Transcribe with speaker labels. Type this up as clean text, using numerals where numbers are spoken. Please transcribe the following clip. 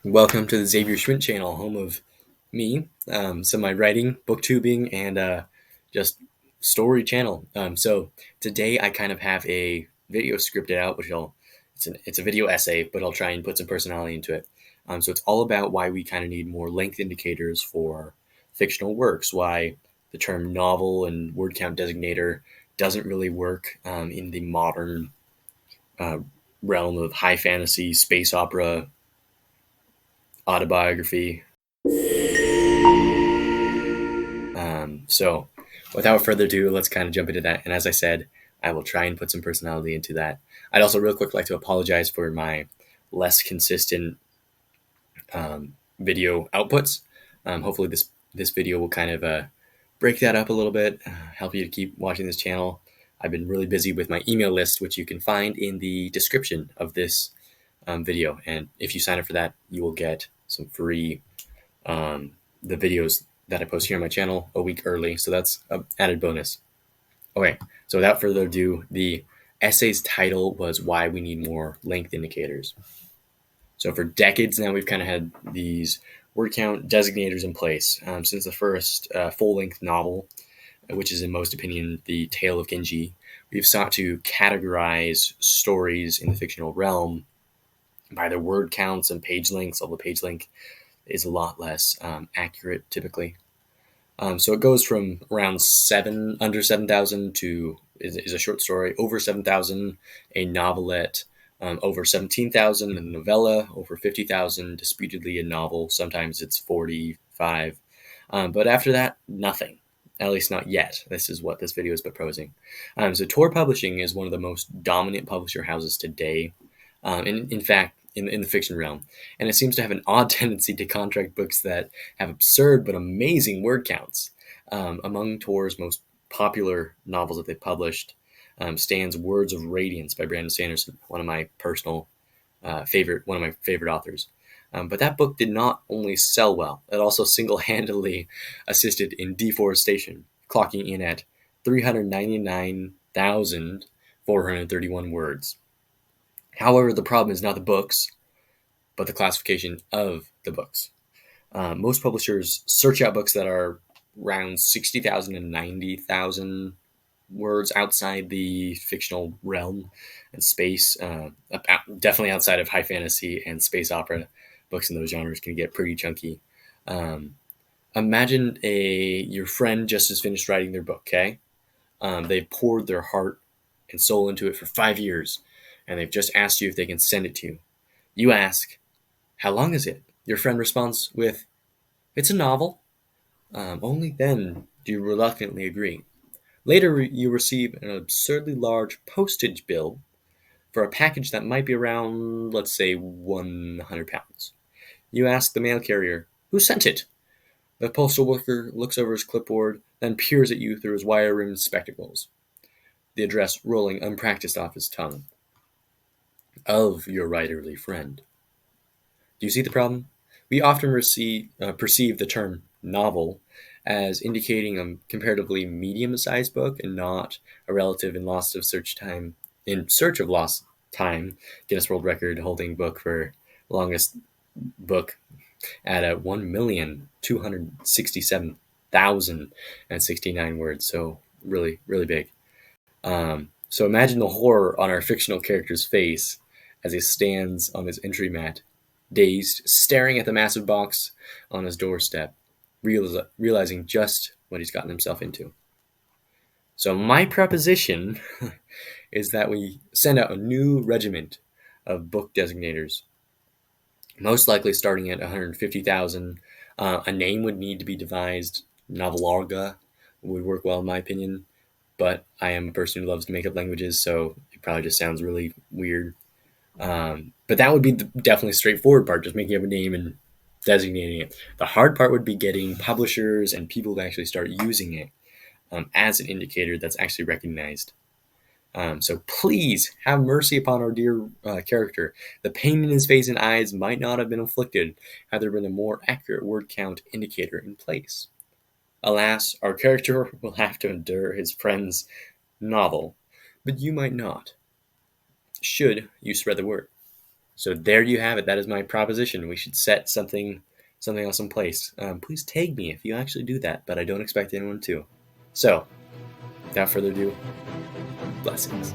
Speaker 1: Welcome to the Xavier Schwindt channel, home of me, some of my writing, booktubing, and just story channel. So today I kind of have a video scripted out, it's a video essay, but I'll try and put some personality into it. So it's all about why we kind of need more length indicators for fictional works, why the term novel and word count designator doesn't really work in the modern uh, realm of high fantasy, space opera, autobiography. So without further ado, let's kind of jump into that. And as I said, I will try and put some personality into that. I'd also real quick like to apologize for my less consistent video outputs. Hopefully this video will kind of break that up a little bit, help you to keep watching this channel. I've been really busy with my email list, which you can find in the description of this video. And if you sign up for that, you will get some free the videos that I post here on my channel a week early. So that's an added bonus. Okay, so without further ado, the essay's title was Why We Need More Length Indicators. So for decades now, we've kind of had these word count designators in place since the first full-length novel, which is in most opinion the Tale of Genji. We've sought to categorize stories in the fictional realm by their word counts and page lengths, although page length is a lot less accurate typically. So it goes from around under 7,000 to is a short story, over 7,000, a novelette, over 17,000, a novella, over 50,000, disputedly a novel. Sometimes it's 45. But after that, nothing. At least not yet. This is what this video is proposing. So Tor Publishing is one of the most dominant publisher houses today. In fact, in the fiction realm. And it seems to have an odd tendency to contract books that have absurd but amazing word counts. Among Tor's most popular novels that they published stands Words of Radiance by Brandon Sanderson, one of my favorite authors. But that book did not only sell well, it also single-handedly assisted in deforestation, clocking in at 399,431 words. However, the problem is not the books, but the classification of the books. Most publishers search out books that are around 60,000 and 90,000 words outside the fictional realm and space. Definitely outside of high fantasy and space opera, books in those genres can get pretty chunky. Imagine your friend just has finished writing their book, okay? They've poured their heart and soul into it for 5 years, and they've just asked you if they can send it to you. You ask, how long is it? Your friend responds with, it's a novel. Only then do you reluctantly agree. Later, you receive an absurdly large postage bill for a package that might be around, let's say, 100 pounds. You ask the mail carrier, who sent it? The postal worker looks over his clipboard, then peers at you through his wire-rimmed spectacles, the address rolling unpracticed off his tongue. Of your writerly friend. Do you see the problem? We often perceive the term novel as indicating a comparatively medium-sized book and not a relative in search of lost time. Guinness World Record holding book for longest book at 1,267,069 words. So really, really big. So imagine the horror on our fictional character's face as he stands on his entry mat, dazed, staring at the massive box on his doorstep, realizing just what he's gotten himself into. So my proposition is that we send out a new regiment of book designators, most likely starting at 150,000. A name would need to be devised. Novelarga would work well in my opinion, but I am a person who loves to make up languages, so it probably just sounds really weird. But that would be the definitely straightforward part, just making up a name and designating it. The hard part would be getting publishers and people to actually start using it as an indicator that's actually recognized. So please have mercy upon our dear character. The pain in his face and eyes might not have been inflicted had there been a more accurate word count indicator in place. Alas, our character will have to endure his friend's novel, but you might not. Should you spread the word? So there you have it. That is my proposition. We should set something else in place. Please tag me if you actually do that, but I don't expect anyone to. So, without further ado, blessings.